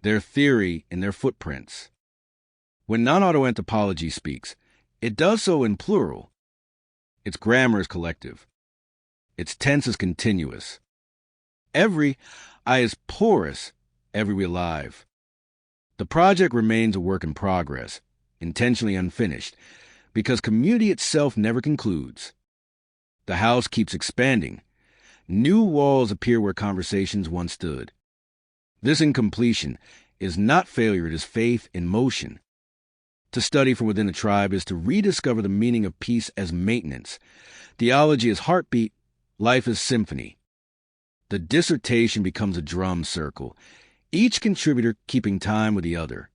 their theory in their footprints. When non-auto anthropology speaks, it does so in plural. Its grammar is collective. Its tense is continuous. Every I is porous, every alive. The project remains a work in progress, intentionally unfinished, because community itself never concludes. The house keeps expanding. New walls appear where conversations once stood. This incompletion is not failure, it is faith in motion. To study from within a tribe is to rediscover the meaning of peace as maintenance. Theology is heartbeat, life is symphony. The dissertation becomes a drum circle, each contributor keeping time with the other.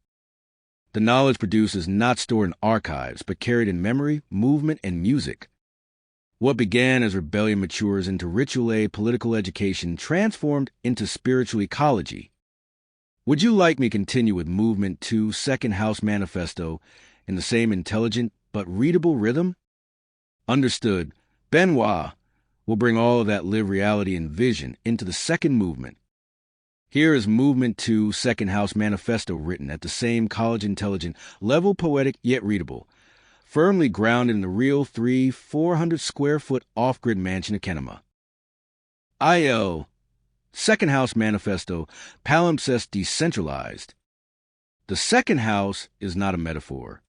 The knowledge produced is not stored in archives, but carried in memory, movement, and music. What began as rebellion matures into ritual political education transformed into spiritual ecology. Would you like me to continue with Movement 2, Second House Manifesto, in the same intelligent but readable rhythm? Understood. Benoit will bring all of that lived reality and vision into the second movement. Here is Movement 2, Second House Manifesto written at the same college-intelligent level, poetic yet readable, firmly grounded in the real 400-square-foot off-grid mansion of Kenema. IL, Second House Manifesto, palimpsest decentralized. The second house is not a metaphor.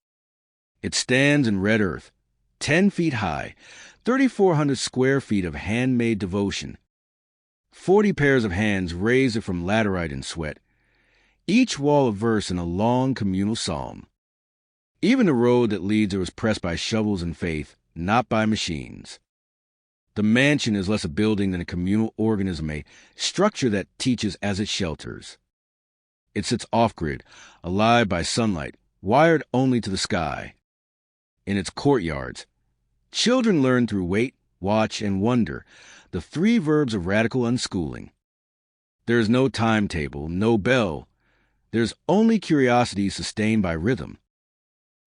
It stands in red earth, 10 feet high, 3,400 square feet of handmade devotion. 40 pairs of hands raise it from laterite and sweat, each wall a verse in a long communal psalm. Even the road that leads her was pressed by shovels and faith, not by machines. The mansion is less a building than a communal organism, a structure that teaches as it shelters. It sits off-grid, alive by sunlight, wired only to the sky. In its courtyards, children learn through wait, watch, and wonder, the 3 verbs of radical unschooling. There is no timetable, no bell. There's only curiosity sustained by rhythm.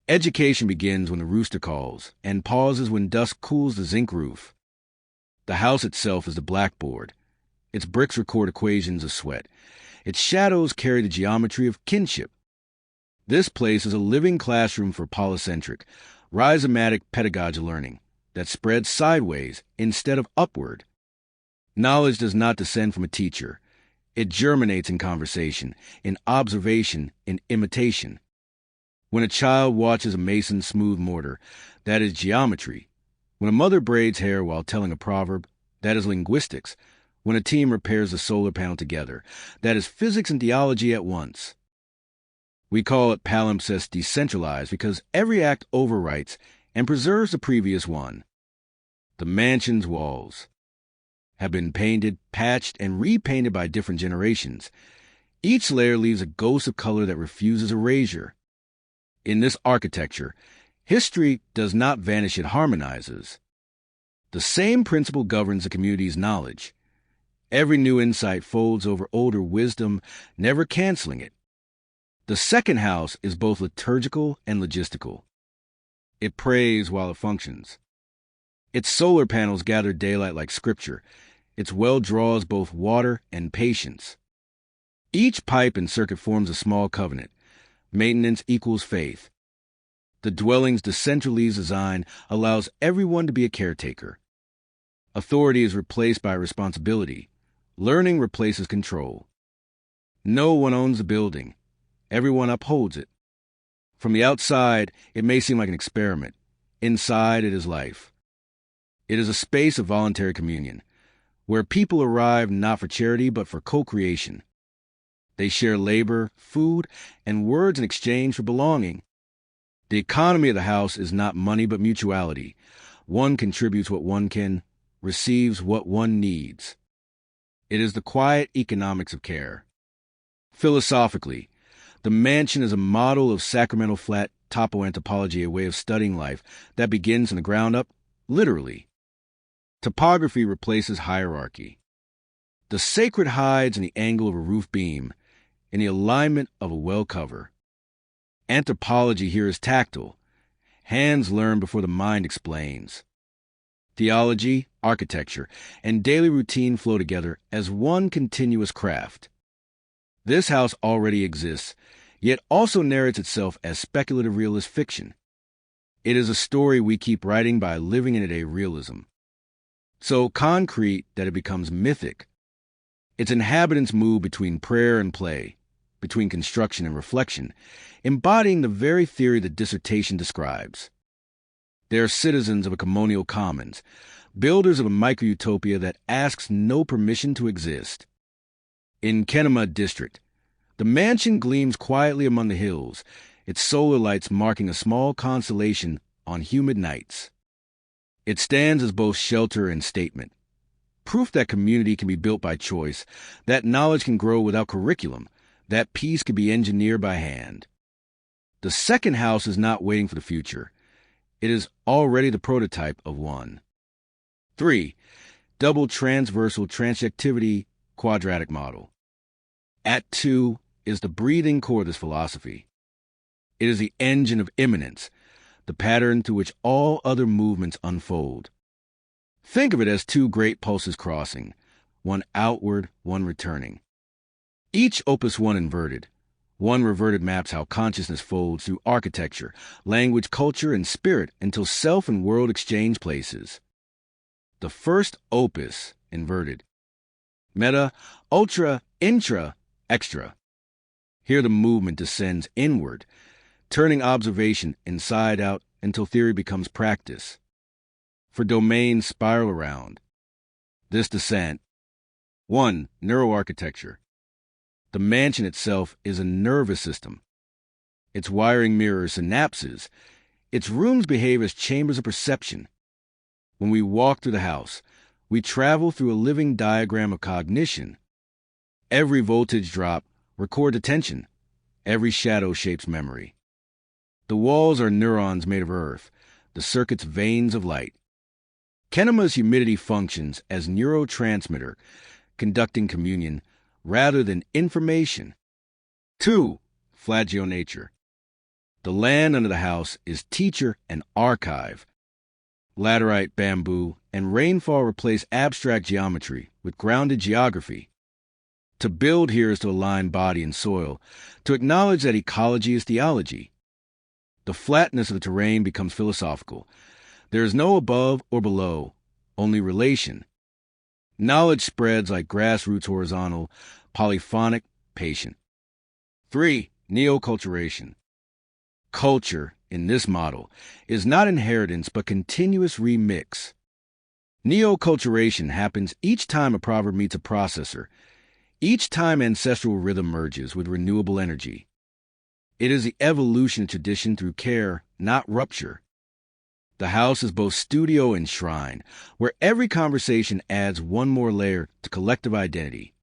Education begins when the rooster calls, and pauses when dusk cools the zinc roof. The house itself is the blackboard. Its bricks record equations of sweat. Its shadows carry the geometry of kinship. This place is a living classroom for polycentric, rhizomatic pedagogy learning that spreads sideways instead of upward. Knowledge does not descend from a teacher. It germinates in conversation, in observation, in imitation. When a child watches a mason smooth mortar, that is geometry. When a mother braids hair while telling a proverb, that is linguistics. When a team repairs a solar panel together, that is physics and theology at once. We call it palimpsest decentralized because every act overwrites and preserves the previous one. The mansion's walls have been painted, patched, and repainted by different generations. Each layer leaves a ghost of color that refuses erasure. In this architecture, history does not vanish, it harmonizes. The same principle governs the community's knowledge. Every new insight folds over older wisdom, never canceling it. The second house is both liturgical and logistical. It prays while it functions. Its solar panels gather daylight like scripture. Its well draws both water and patience. Each pipe and circuit forms a small covenant. Maintenance equals faith. The dwelling's decentralized design allows everyone to be a caretaker. Authority is replaced by responsibility. Learning replaces control. No one owns the building. Everyone upholds it. From the outside, it may seem like an experiment. Inside, it is life. It is a space of voluntary communion, where people arrive not for charity but for co-creation. They share labor, food, and words in exchange for belonging. The economy of the house is not money but mutuality. One contributes what one can, receives what one needs. It is the quiet economics of care. Philosophically, the mansion is a model of sacramental flat topoanthropology, a way of studying life that begins from the ground up, literally. Topography replaces hierarchy. The sacred hides in the angle of a roof beam, in the alignment of a well cover. Anthropology here is tactile. Hands learn before the mind explains. Theology, architecture, and daily routine flow together as one continuous craft. This house already exists, yet also narrates itself as speculative realist fiction. It is a story we keep writing by living in it a realism. So concrete that it becomes mythic. Its inhabitants move between prayer and play, between construction and reflection, embodying the very theory the dissertation describes. They are citizens of a communal commons, builders of a micro-utopia that asks no permission to exist. In Kenema district, the mansion gleams quietly among the hills, its solar lights marking a small constellation on humid nights. It stands as both shelter and statement, proof that community can be built by choice, that knowledge can grow without curriculum, that peace can be engineered by hand. The second house is not waiting for the future. It is already the prototype of one. 3. Double transversal transjectivity quadratic model. At 2 is the breathing core of this philosophy. It is the engine of immanence, the pattern through which all other movements unfold. Think of it as two great pulses crossing, one outward, one returning. Each opus one inverted. One reverted maps how consciousness folds through architecture, language, culture, and spirit until self and world exchange places. The first opus inverted. Meta, ultra, intra, extra. Here the movement descends inward, turning observation inside out until theory becomes practice. For domains spiral around. This descent. 1. Neuroarchitecture. The mansion itself is a nervous system. Its wiring mirrors synapses. Its rooms behave as chambers of perception. When we walk through the house, we travel through a living diagram of cognition. Every voltage drop records attention. Every shadow shapes memory. The walls are neurons made of earth, the circuits veins of light. Kenema's humidity functions as neurotransmitter, conducting communion rather than information. 2. Flagellnature. The land under the house is teacher and archive. Laterite, bamboo, and rainfall replace abstract geometry with grounded geography. To build here is to align body and soil, to acknowledge that ecology is theology. The flatness of the terrain becomes philosophical. There is no above or below, only relation. Knowledge spreads like grassroots horizontal, polyphonic, patient. 3. Neoculturation. Culture, in this model, is not inheritance but continuous remix. Neoculturation happens each time a proverb meets a processor, each time ancestral rhythm merges with renewable energy. It is the evolution of tradition through care, not rupture. The house is both studio and shrine, where every conversation adds one more layer to collective identity.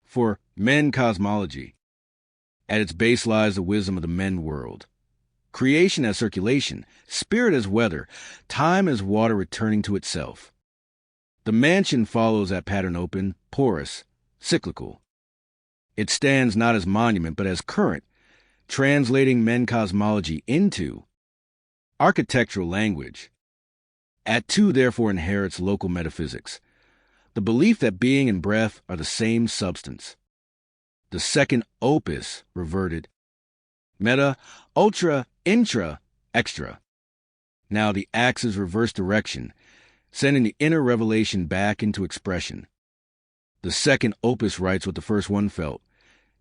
For men cosmology, at its base lies the wisdom of the men world. Creation as circulation, spirit as weather, time as water returning to itself. The mansion follows that pattern open, porous, cyclical. It stands not as monument but as current, translating men cosmology into architectural language. At 2 therefore inherits local metaphysics, the belief that being and breath are the same substance. The second opus reverted. Meta, ultra, intra, extra. Now the axis reverse direction, sending the inner revelation back into expression. The second opus writes what the first one felt,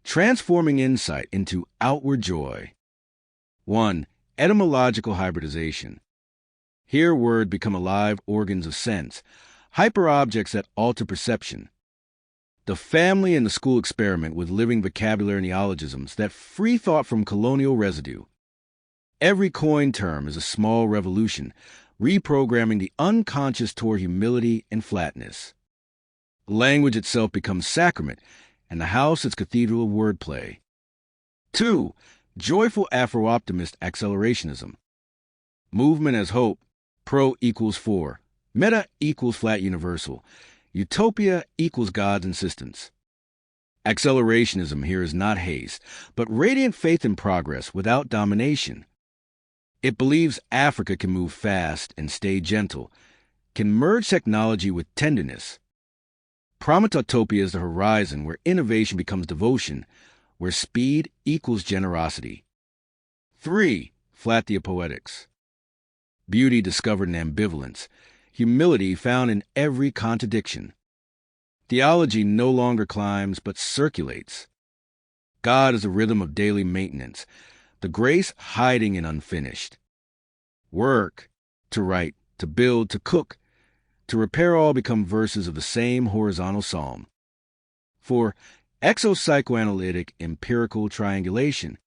transforming insight into outward joy. 1. Etymological hybridization. Here words become alive organs of sense, hyperobjects that alter perception. The family and the school experiment with living vocabulary neologisms that free thought from colonial residue. Every coined term is a small revolution, reprogramming the unconscious toward humility and flatness. Language itself becomes sacrament, and the house its cathedral of wordplay. 2. Joyful Afrooptimist accelerationism. Movement as hope, pro equals 4, meta equals flat universal, utopia equals God's insistence. Accelerationism here is not haste, but radiant faith in progress without domination. It believes Africa can move fast and stay gentle, can merge technology with tenderness. Prometautopia is the horizon where innovation becomes devotion, where speed equals generosity. 3. Flattheopoetics. Beauty discovered in ambivalence, humility found in every contradiction. Theology no longer climbs but circulates. God is a rhythm of daily maintenance, the grace hiding in unfinished. Work, to write, to build, to cook, to repair all become verses of the same horizontal psalm. 4. Exopsychoanalytic empirical triangulation.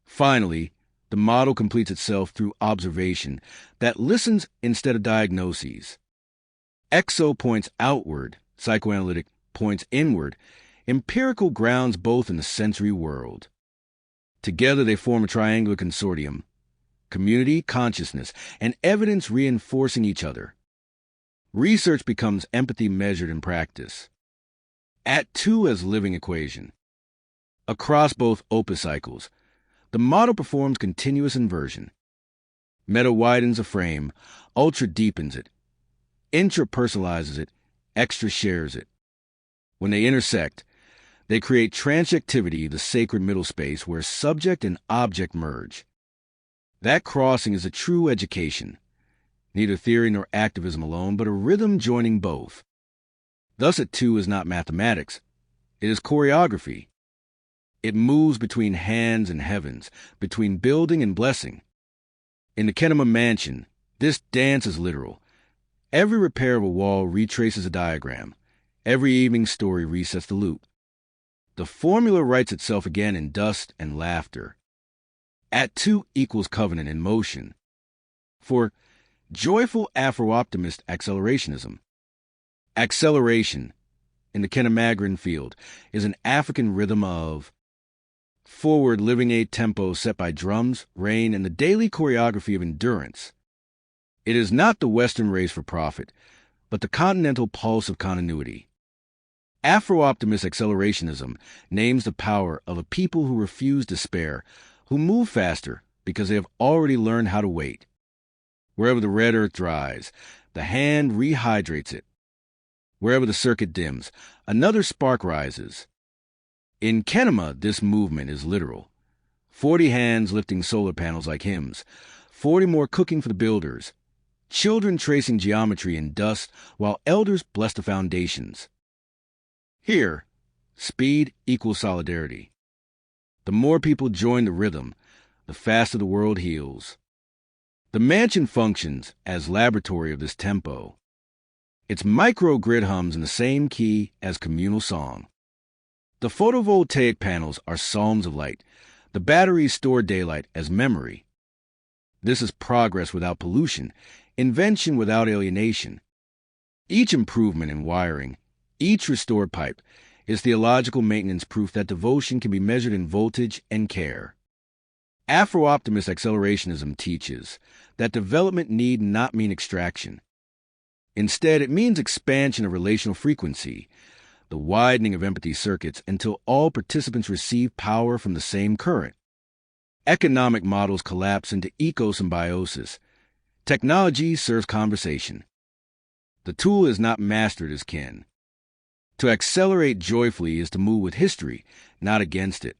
Finally, the model completes itself through observation that listens instead of diagnoses. Exo points outward, psychoanalytic points inward, empirical grounds both in the sensory world. Together they form a triangular consortium, community, consciousness, and evidence reinforcing each other. Research becomes empathy measured in practice. At 2 as living equation. Across both opus cycles, the model performs continuous inversion. Meta widens a frame, ultra deepens it, intra personalizes it, extra shares it. When they intersect, they create transjectivity, the sacred middle space where subject and object merge. That crossing is a true education, neither theory nor activism alone, but a rhythm joining both. Thus at 2 is not mathematics, it is choreography. It moves between hands and heavens, between building and blessing. In the Kenema mansion, this dance is literal. Every repair of a wall retraces a diagram. Every evening story resets the loop. The formula writes itself again in dust and laughter. At 2 equals covenant in motion. For joyful Afrooptimist accelerationism. Acceleration, in the Kenemagran field, is an African rhythm of forward living a tempo set by drums, rain, and the daily choreography of endurance. It is not the Western race for profit, but the continental pulse of continuity. Afro-optimist accelerationism names the power of a people who refuse despair, who move faster because they have already learned how to wait. Wherever the red earth dries, the hand rehydrates it. Wherever the circuit dims, another spark rises. In Kenema, this movement is literal. 40 hands lifting solar panels like hymns, 40 more cooking for the builders, children tracing geometry in dust while elders bless the foundations. Here, speed equals solidarity. The more people join the rhythm, the faster the world heals. The mansion functions as laboratory of this tempo. Its microgrid hums in the same key as communal song. The photovoltaic panels are psalms of light. The batteries store daylight as memory. This is progress without pollution, invention without alienation. Each improvement in wiring, each restored pipe, is theological maintenance proof that devotion can be measured in voltage and care. Afro-optimist accelerationism teaches that development need not mean extraction. Instead, it means expansion of relational frequency, the widening of empathy circuits until all participants receive power from the same current. Economic models collapse into eco-symbiosis. Technology serves conversation. The tool is not mastered as kin. To accelerate joyfully is to move with history, not against it.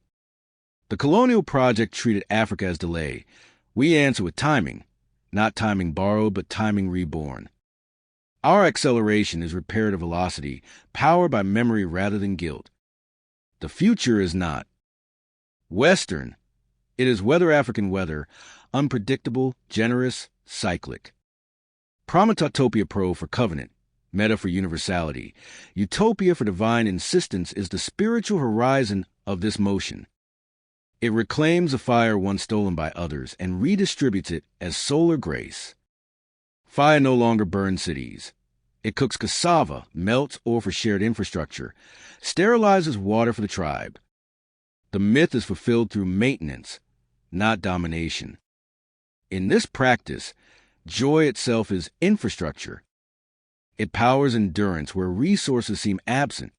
The colonial project treated Africa as delay. We answer with timing, not timing borrowed, but timing reborn. Our acceleration is reparative velocity, powered by memory rather than guilt. The future is not Western. It is weather African weather, unpredictable, generous, cyclic. Prometautopia pro for covenant, meta for universality, utopia for divine insistence is the spiritual horizon of this motion. It reclaims the fire once stolen by others and redistributes it as solar grace. Fire no longer burns cities. It cooks cassava, melts ore for shared infrastructure, sterilizes water for the tribe. The myth is fulfilled through maintenance, not domination. In this practice, joy itself is infrastructure. It powers endurance where resources seem absent.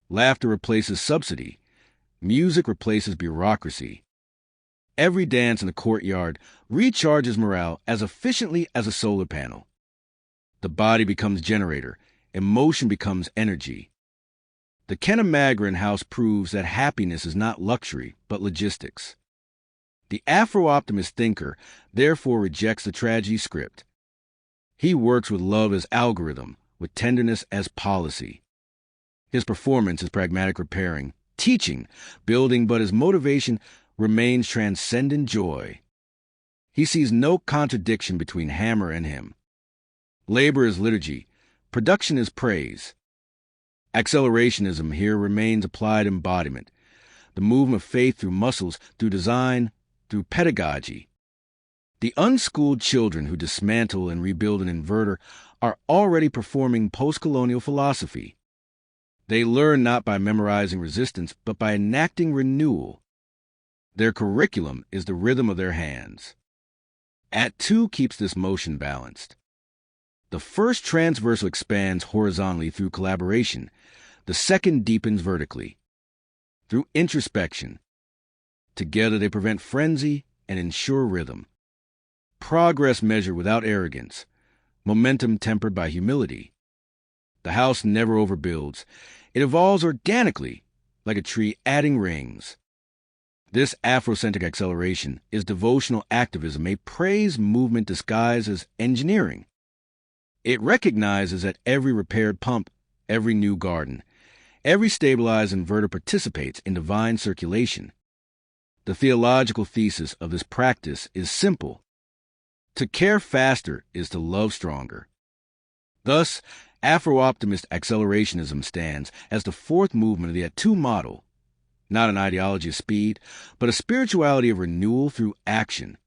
Laughter replaces subsidy. Music replaces bureaucracy. Every dance in the courtyard recharges morale as efficiently as a solar panel. The body becomes generator, emotion becomes energy. The Kenema house proves that happiness is not luxury, but logistics. The Afro-optimist thinker therefore rejects the tragedy script. He works with love as algorithm, with tenderness as policy. His performance is pragmatic repairing, teaching, building, but his motivation remains transcendent joy. He sees no contradiction between hammer and him. Labor is liturgy, production is praise. Accelerationism here remains applied embodiment, the movement of faith through muscles, through design, through pedagogy. The unschooled children who dismantle and rebuild an inverter are already performing post-colonial philosophy. They learn not by memorizing resistance, but by enacting renewal. Their curriculum is the rhythm of their hands. At 2 keeps this motion balanced. The first transversal expands horizontally through collaboration. The second deepens vertically, through introspection. Together they prevent frenzy and ensure rhythm. Progress measured without arrogance, momentum tempered by humility. The house never overbuilds. It evolves organically, like a tree adding rings. This Afrocentric acceleration is devotional activism, a praise movement disguised as engineering. It recognizes that every repaired pump, every new garden, every stabilized inverter participates in divine circulation. The theological thesis of this practice is simple. To care faster is to love stronger. Thus, Afro-optimist accelerationism stands as the 4th movement of the At-2 model, not an ideology of speed, but a spirituality of renewal through action.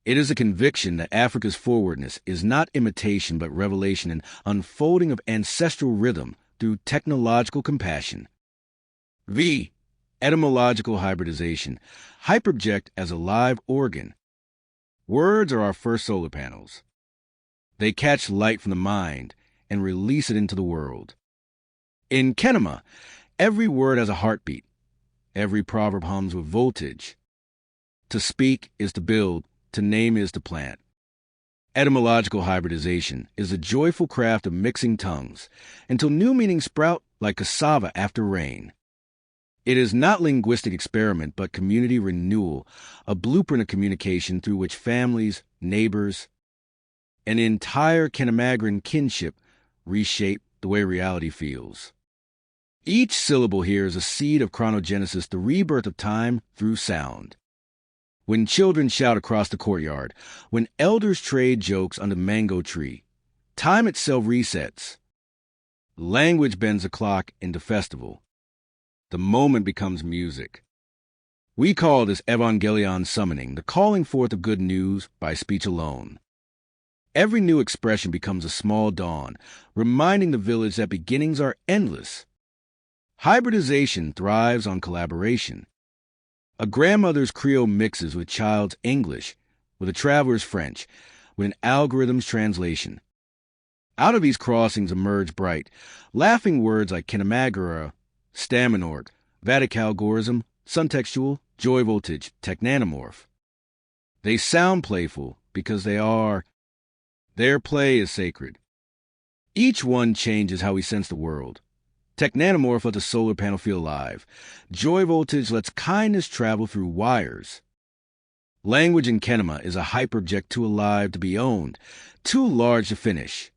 It is a conviction that Africa's forwardness is not imitation but revelation and unfolding of ancestral rhythm through technological compassion. V. Etymological hybridization. Hyperobject as a live organ. Words are our first solar panels. They catch light from the mind and release it into the world. In kenema, every word has a heartbeat. Every proverb hums with voltage. To speak is to build. To name is to plant. Etymological hybridization is the joyful craft of mixing tongues until new meanings sprout like cassava after rain. It is not linguistic experiment but community renewal, a blueprint of communication through which families, neighbors, an entire Kenema kinship reshape the way reality feels. Each syllable here is a seed of chronogenesis, the rebirth of time through sound. When children shout across the courtyard, when elders trade jokes under the mango tree, time itself resets. Language bends the clock into festival. The moment becomes music. We call this Evangelion summoning, the calling forth of good news by speech alone. Every new expression becomes a small dawn, reminding the village that beginnings are endless. Hybridization thrives on collaboration. A grandmother's Creole mixes with child's English, with a traveler's French, with an algorithm's translation. Out of these crossings emerge bright, laughing words like Kenema, Staminorg, Vaticalgorism, Suntextual, Joy Voltage, Technanomorph. They sound playful because they are. Their play is sacred. Each one changes how we sense the world. Technanomorph lets a solar panel feel alive. Joy Voltage lets kindness travel through wires. Language in kenema is a hyperobject too alive to be owned, too large to finish.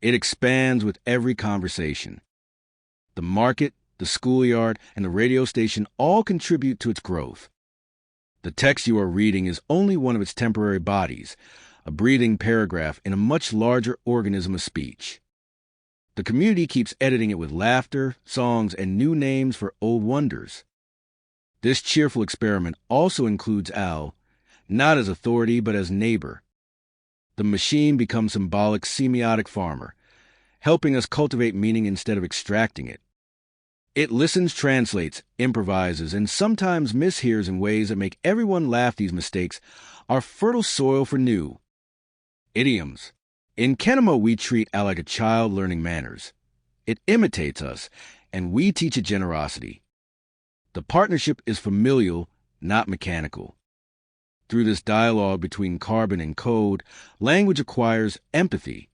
It expands with every conversation. The market, the schoolyard, and the radio station all contribute to its growth. The text you are reading is only one of its temporary bodies, a breathing paragraph in a much larger organism of speech. The community keeps editing it with laughter, songs, and new names for old wonders. This cheerful experiment also includes Al, not as authority but as neighbor. The machine becomes symbolic semiotic farmer, helping us cultivate meaning instead of extracting it. It listens, translates, improvises, and sometimes mishears in ways that make everyone laugh. These mistakes are fertile soil for new. Idioms. In kenema, we treat Al like a child learning manners. It imitates us, and we teach it generosity. The partnership is familial, not mechanical. Through this dialogue between carbon and code, language acquires empathy.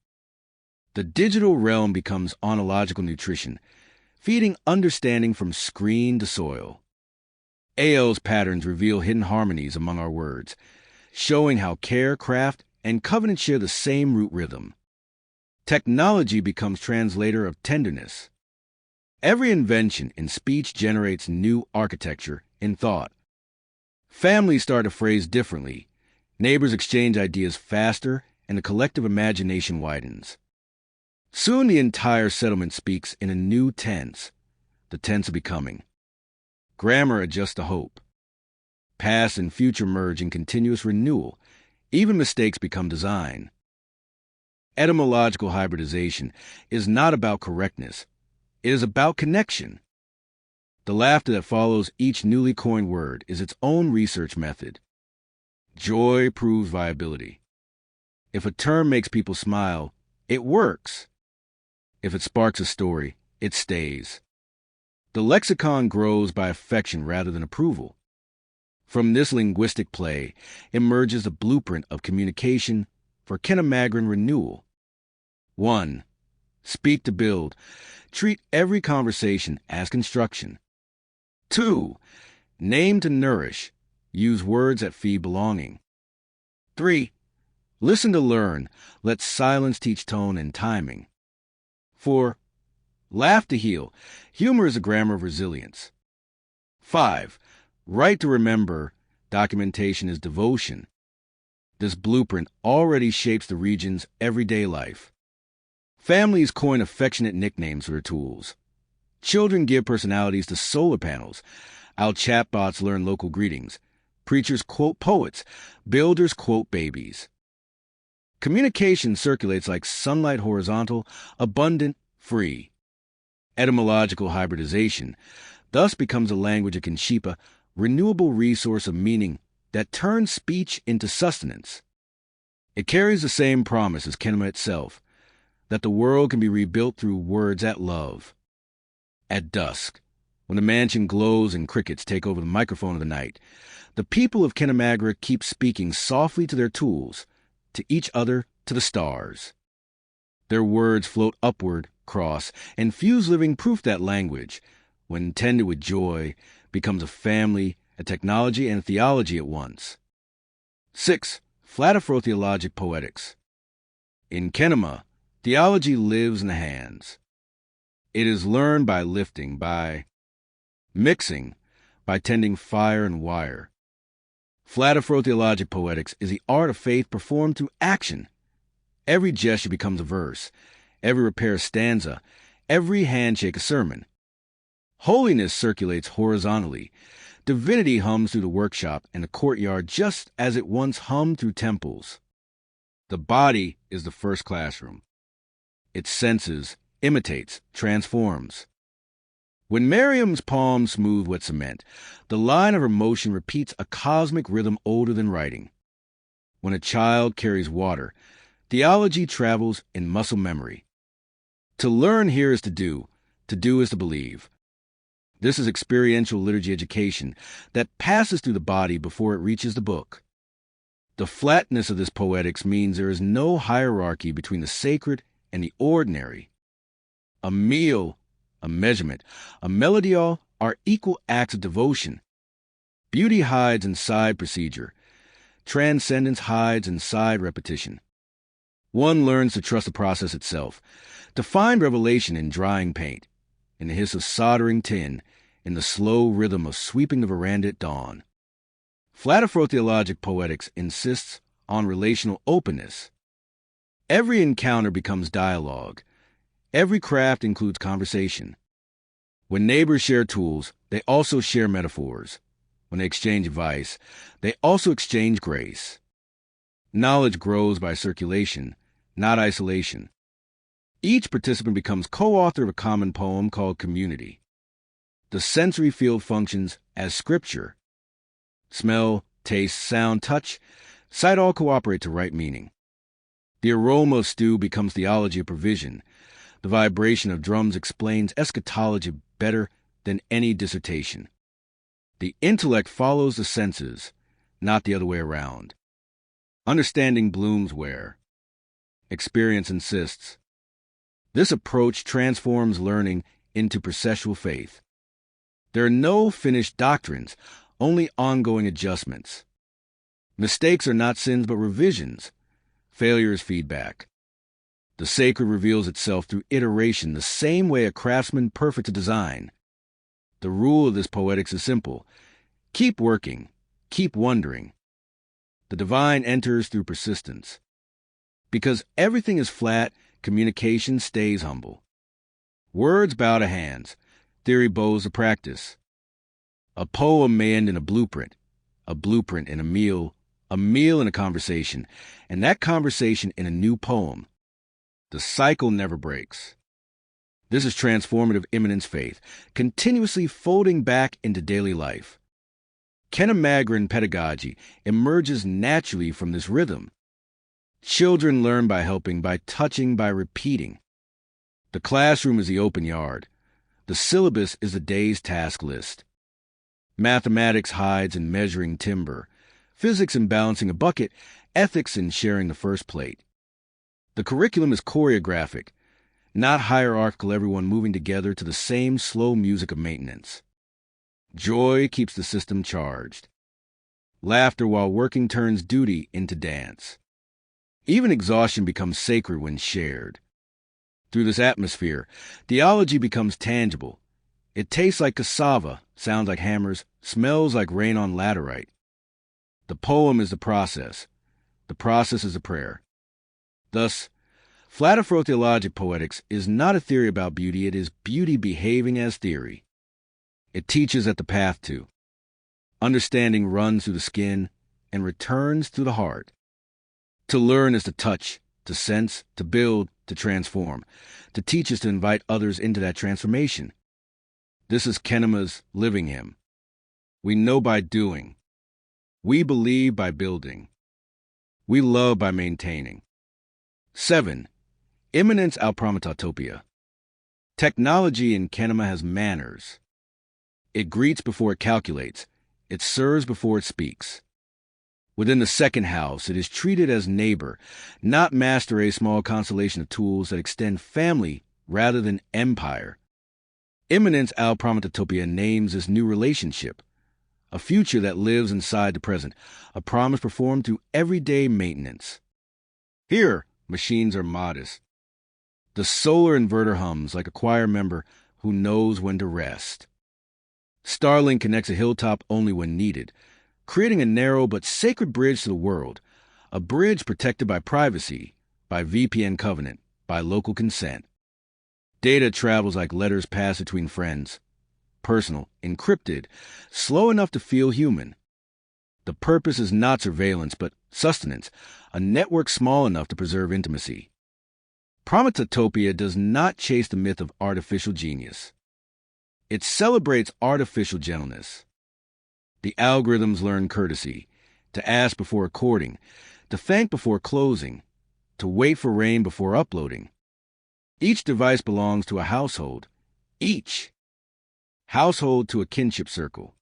The digital realm becomes ontological nutrition, feeding understanding from screen to soil. AL's patterns reveal hidden harmonies among our words, showing how care, craft, and covenant share the same root rhythm. Technology becomes translator of tenderness. Every invention in speech generates new architecture in thought. Families start to phrase differently. Neighbors exchange ideas faster, and the collective imagination widens. Soon the entire settlement speaks in a new tense, the tense of becoming. Grammar adjusts to hope. Past and future merge in continuous renewal. Even mistakes become design. Etymological hybridization is not about correctness. It is about connection. The laughter that follows each newly coined word is its own research method. Joy proves viability. If a term makes people smile, it works. If it sparks a story, it stays. The lexicon grows by affection rather than approval. From this linguistic play emerges a blueprint of communication for Kenemagran renewal. 1. Speak to build. Treat every conversation as construction. 2. Name to nourish. Use words that feed belonging. 3. Listen to learn. Let silence teach tone and timing. 4. Laugh to heal. Humor is a grammar of resilience. 5. Write to remember. Documentation is devotion. This blueprint already shapes the region's everyday life. Families coin affectionate nicknames for their tools. Children give personalities to solar panels. Our chatbots learn local greetings. Preachers quote poets. Builders quote babies. Communication circulates like sunlight, horizontal, abundant, free. Etymological hybridization thus becomes a language of Kinshipa, renewable resource of meaning that turns speech into sustenance. It carries the same promise as kenema itself, that the world can be rebuilt through words at love. At dusk, when the mansion glows and crickets take over the microphone of the night, the people of Kenemagra keep speaking softly to their tools, to each other, to the stars. Their words float upward, cross, and fuse living proof that language, when tended with joy, becomes a family, a technology, and a theology at once. 6. Flat Afrotheologic poetics. In Kenema, theology lives in the hands. It is learned by lifting, by mixing, by tending fire and wire. Flat Afrotheologic poetics is the art of faith performed through action. Every gesture becomes a verse, every repair a stanza, every handshake a sermon. Holiness circulates horizontally. Divinity hums through the workshop and the courtyard just as it once hummed through temples. The body is the first classroom. It senses, imitates, transforms. When Miriam's palms smooth wet cement, the line of her motion repeats a cosmic rhythm older than writing. When a child carries water, theology travels in muscle memory. To learn here is to do is to believe. This is experiential liturgy education that passes through the body before it reaches the book. The flatness of this poetics means there is no hierarchy between the sacred and the ordinary. A meal, a measurement, a melodial are equal acts of devotion. Beauty hides inside procedure. Transcendence hides inside repetition. One learns to trust the process itself, to find revelation in drying paint, in the hiss of soldering tin, in the slow rhythm of sweeping the veranda at dawn. Flat Afrotheologic poetics insists on relational openness. Every encounter becomes dialogue. Every craft includes conversation. When neighbors share tools, they also share metaphors. When they exchange advice, they also exchange grace. Knowledge grows by circulation, not isolation. Each participant becomes co-author of a common poem called community. The sensory field functions as scripture. Smell, taste, sound, touch, sight all cooperate to write meaning. The aroma of stew becomes theology of provision. The vibration of drums explains eschatology better than any dissertation. The intellect follows the senses, not the other way around. Understanding blooms where experience insists. This approach transforms learning into processual faith. There are no finished doctrines, only ongoing adjustments. Mistakes are not sins but revisions. Failure is feedback. The sacred reveals itself through iteration, the same way a craftsman perfects a design. The rule of this poetics is simple. Keep working, keep wondering. The divine enters through persistence. Because everything is flat, communication stays humble. Words bow to hands, theory bows to practice. A poem may end in a blueprint in a meal in a conversation, and that conversation in a new poem. The cycle never breaks. This is transformative immanence faith, continuously folding back into daily life. Kenema pedagogy emerges naturally from this rhythm. Children learn by helping, by touching, by repeating. The classroom is the open yard. The syllabus is the day's task list. Mathematics hides in measuring timber, physics in balancing a bucket, ethics in sharing the first plate. The curriculum is choreographic, not hierarchical, everyone moving together to the same slow music of maintenance. Joy keeps the system charged. Laughter while working turns duty into dance. Even exhaustion becomes sacred when shared. Through this atmosphere, theology becomes tangible. It tastes like cassava, sounds like hammers, smells like rain on laterite. The poem is the process. The process is a prayer. Thus, flat Afrotheologic poetics is not a theory about beauty, it is beauty behaving as theory. It teaches at the path to. Understanding runs through the skin and returns through the heart. To learn is to touch, to sense, to build, to transform. To teach is to invite others into that transformation. This is Kenema's living hymn. We know by doing. We believe by building. We love by maintaining. 7. Immanence out prometautopia. Technology in kenema has manners. It greets before it calculates. It serves before it speaks. Within the second house, it is treated as neighbor, not master, a small constellation of tools that extend family rather than empire. Immanence out prometautopia names this new relationship, a future that lives inside the present, a promise performed through everyday maintenance. Here, machines are modest. The solar inverter hums like a choir member who knows when to rest. Starlink connects a hilltop only when needed, creating a narrow but sacred bridge to the world, a bridge protected by privacy, by VPN covenant, by local consent. Data travels like letters passed between friends, personal, encrypted, slow enough to feel human. The purpose is not surveillance, but sustenance, a network small enough to preserve intimacy. Prometautopia does not chase the myth of artificial genius. It celebrates artificial gentleness. The algorithms learn courtesy, to ask before according, to thank before closing, to wait for rain before uploading. Each device belongs to a household. Each. Household to a kinship circle.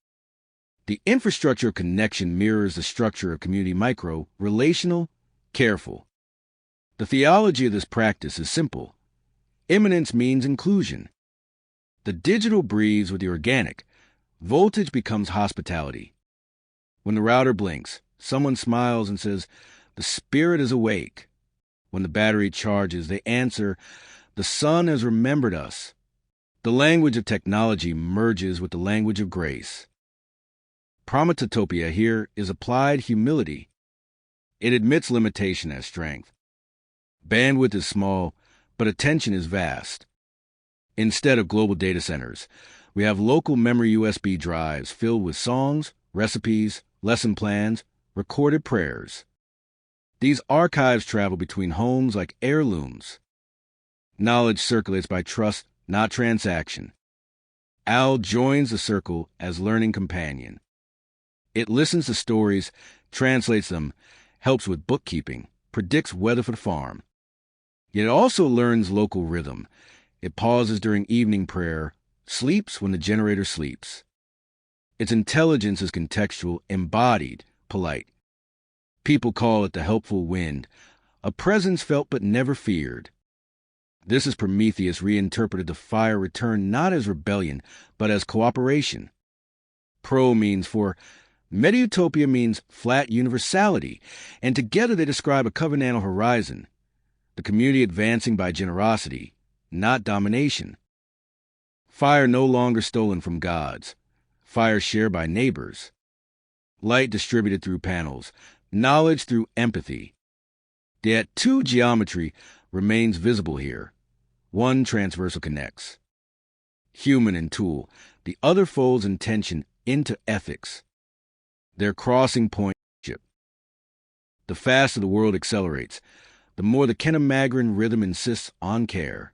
The infrastructure of connection mirrors the structure of community micro, relational, careful. The theology of this practice is simple. Immanence means inclusion. The digital breathes with the organic. Voltage becomes hospitality. When the router blinks, someone smiles and says, "The spirit is awake." When the battery charges, they answer, "The sun has remembered us." The language of technology merges with the language of grace. Prometautopia here is applied humility. It admits limitation as strength. Bandwidth is small, but attention is vast. Instead of global data centers, we have local memory USB drives filled with songs, recipes, lesson plans, recorded prayers. These archives travel between homes like heirlooms. Knowledge circulates by trust, not transaction. Al joins the circle as learning companion. It listens to stories, translates them, helps with bookkeeping, predicts weather for the farm. Yet it also learns local rhythm. It pauses during evening prayer, sleeps when the generator sleeps. Its intelligence is contextual, embodied, polite. People call it the helpful wind, a presence felt but never feared. This is Prometheus reinterpreted the fire return not as rebellion, but as cooperation. Pro means for, metautopia means flat universality, and together they describe a covenantal horizon, the community advancing by generosity, not domination. Fire no longer stolen from gods, fire shared by neighbors. Light distributed through panels, knowledge through empathy. Yet two geometry remains visible here. One transversal connects. Human and tool, the other folds intention into ethics. Their crossing point. The faster the world accelerates, the more the Kenemagran rhythm insists on care.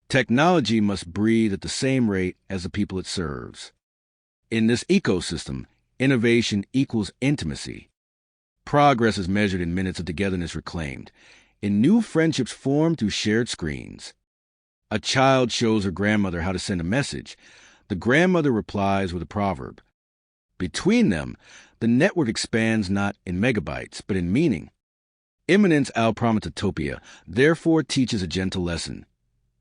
Technology must breathe at the same rate as the people it serves. In this ecosystem, innovation equals intimacy. Progress is measured in minutes of togetherness reclaimed, in new friendships formed through shared screens. A child shows her grandmother how to send a message. The grandmother replies with a proverb. Between them, the network expands not in megabytes, but in meaning. Immanence al prometautopia therefore teaches a gentle lesson.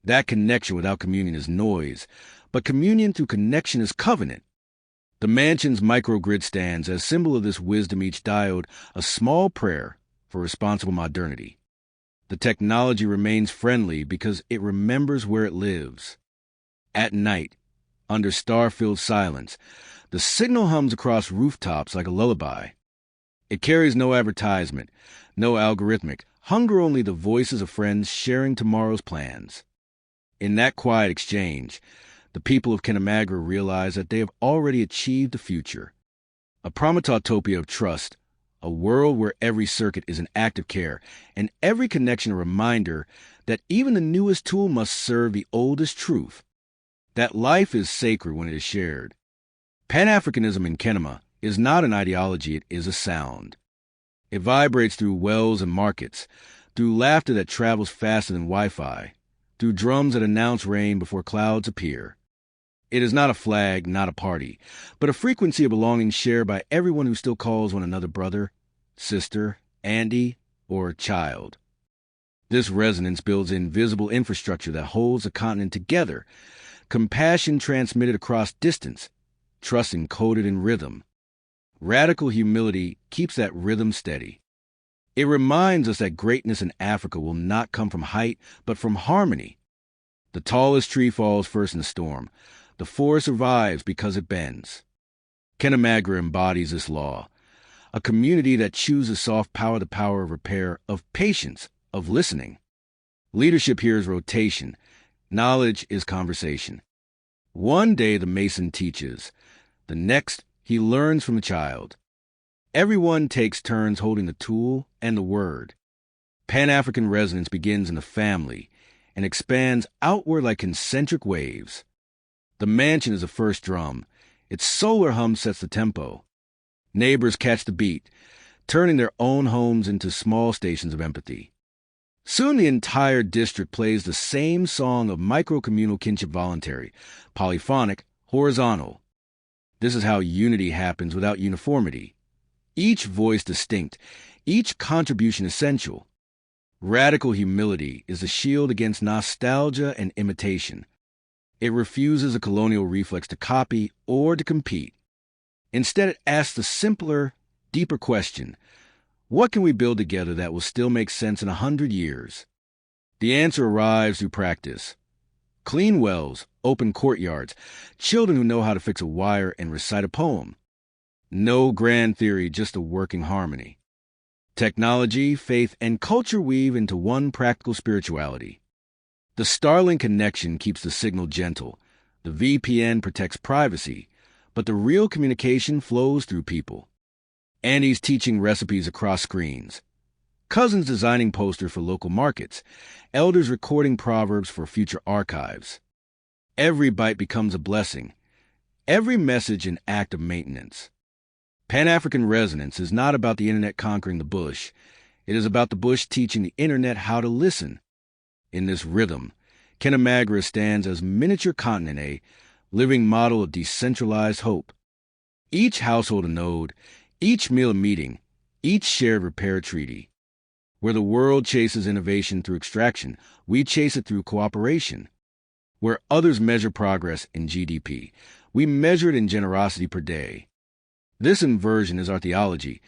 That connection without communion is noise, but communion through connection is covenant. The mansion's microgrid stands as symbol of this wisdom, each diode a small prayer for responsible modernity. The technology remains friendly because it remembers where it lives. At night, under star-filled silence, the signal hums across rooftops like a lullaby. It carries no advertisement, no algorithmic, hunger only the voices of friends sharing tomorrow's plans. In that quiet exchange, the people of Kenemagra realize that they have already achieved the future. A prometautopia of trust, a world where every circuit is an act of care, and every connection a reminder that even the newest tool must serve the oldest truth, that life is sacred when it is shared. Pan-Africanism in Kenema is not an ideology, it is a sound. It vibrates through wells and markets, through laughter that travels faster than Wi-Fi, through drums that announce rain before clouds appear. It is not a flag, not a party, but a frequency of belonging shared by everyone who still calls one another brother, sister, Andy, or child. This resonance builds invisible infrastructure that holds the continent together, compassion transmitted across distance, trust encoded in rhythm. Radical humility keeps that rhythm steady. It reminds us that greatness in Africa will not come from height, but from harmony. The tallest tree falls first in the storm. The forest survives because it bends. Kenemagra embodies this law. A community that chooses soft power, the power of repair, of patience, of listening. Leadership here is rotation. Knowledge is conversation. One day the mason teaches. The next, he learns from the child. Everyone takes turns holding the tool and the word. Pan-African resonance begins in the family and expands outward like concentric waves. The mansion is the first drum. Its solar hum sets the tempo. Neighbors catch the beat, turning their own homes into small stations of empathy. Soon the entire district plays the same song of micro-communal kinship, voluntary, polyphonic, horizontal. This is how unity happens without uniformity. Each voice distinct, each contribution essential. Radical humility is the shield against nostalgia and imitation. It refuses a colonial reflex to copy or to compete. Instead, it asks the simpler, deeper question, what can we build together that will still make sense in 100 years? The answer arrives through practice. Clean wells, open courtyards, children who know how to fix a wire and recite a poem. No grand theory, just a working harmony. Technology, faith, and culture weave into one practical spirituality. The Starlink connection keeps the signal gentle. The VPN protects privacy, but the real communication flows through people. Annie's teaching recipes across screens. Cousins designing posters for local markets. Elders recording proverbs for future archives. Every bite becomes a blessing. Every message an act of maintenance. Pan-African resonance is not about the internet conquering the bush. It is about the bush teaching the internet how to listen. In this rhythm, Kenemagra stands as miniature continent, a living model of decentralized hope. Each household a node, each meal a meeting, each shared repair treaty. Where the world chases innovation through extraction, we chase it through cooperation. Where others measure progress in GDP, we measure it in generosity per day. This inversion is our theology,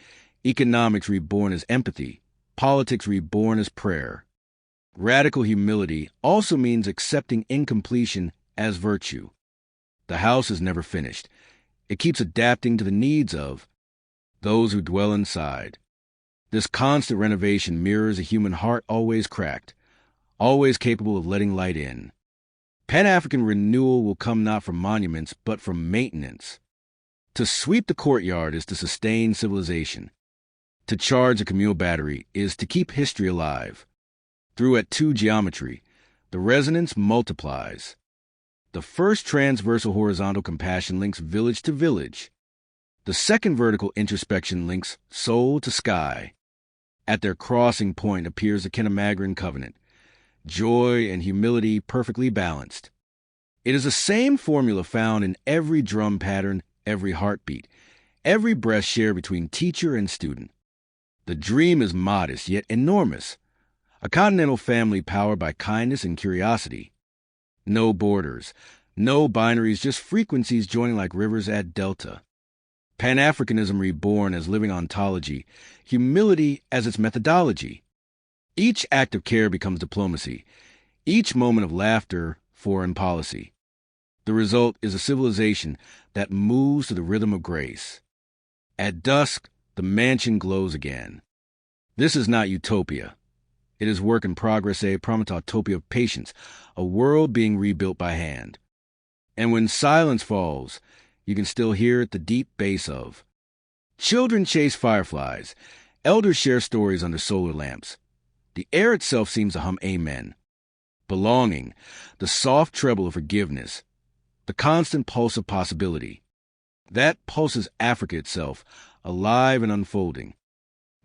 economics reborn as empathy, politics reborn as prayer. Radical humility also means accepting incompletion as virtue. The house is never finished. It keeps adapting to the needs of those who dwell inside. This constant renovation mirrors a human heart always cracked, always capable of letting light in. Pan-African renewal will come not from monuments, but from maintenance. To sweep the courtyard is to sustain civilization. To charge a communal battery is to keep history alive. Through at-two geometry, the resonance multiplies. The first transversal horizontal compassion links village to village. The second vertical introspection links soul to sky. At their crossing point appears the Kenema covenant, joy and humility perfectly balanced. It is the same formula found in every drum pattern, every heartbeat, every breath shared between teacher and student. The dream is modest yet enormous, a continental family powered by kindness and curiosity. No borders, no binaries, just frequencies joining like rivers at delta. Pan-Africanism reborn as living ontology, humility as its methodology. Each act of care becomes diplomacy, each moment of laughter foreign policy. The result is a civilization that moves to the rhythm of grace. At dusk, the mansion glows again. This is not utopia. It is work in progress, a prometautopia of patience, a world being rebuilt by hand. And when silence falls, you can still hear the deep bass of. Children chase fireflies. Elders share stories under solar lamps. The air itself seems to hum amen. Belonging, the soft treble of forgiveness, the constant pulse of possibility. That pulse is Africa itself, alive and unfolding.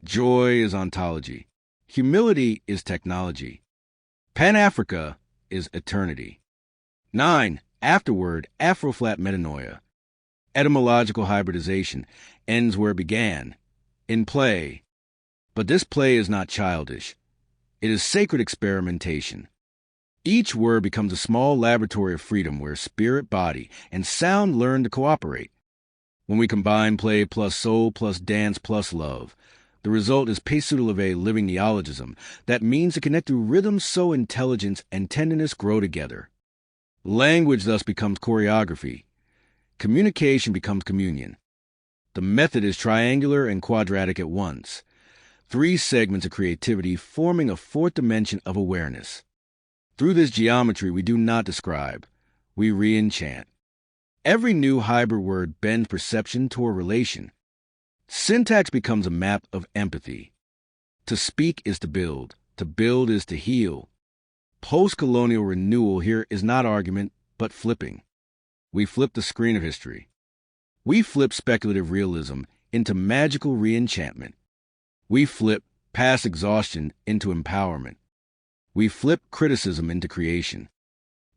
Joy is ontology. Humility is technology. Pan-Africa is eternity. 9. Afterword, Afroflatmetanoai. Etymological hybridization ends where it began, in play. But this play is not childish. It is sacred experimentation. Each word becomes a small laboratory of freedom where spirit, body, and sound learn to cooperate. When we combine play plus soul plus dance plus love, the result is Pesudalave living neologism that means to connect through rhythms so intelligence and tenderness grow together. Language thus becomes choreography. Communication becomes communion. The method is triangular and quadratic at once. 3 segments of creativity forming a 4th dimension of awareness. Through this geometry we do not describe, we re-enchant. Every new hybrid word bends perception toward relation. Syntax becomes a map of empathy. To speak is to build is to heal. Post-colonial renewal here is not argument, but flipping. We flip the screen of history. We flip speculative realism into magical re-enchantment. We flip past exhaustion into empowerment. We flip criticism into creation.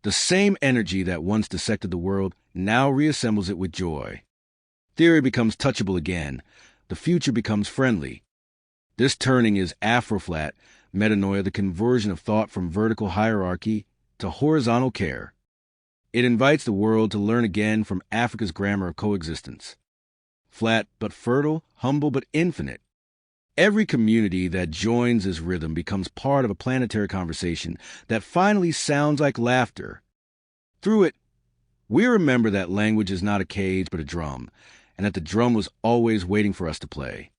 The same energy that once dissected the world now reassembles it with joy. Theory becomes touchable again. The future becomes friendly. This turning is Afroflatmetanoai, the conversion of thought from vertical hierarchy to horizontal care. It invites the world to learn again from Africa's grammar of coexistence. Flat but fertile, humble but infinite. Every community that joins this rhythm becomes part of a planetary conversation that finally sounds like laughter. Through it, we remember that language is not a cage but a drum, and that the drum was always waiting for us to play.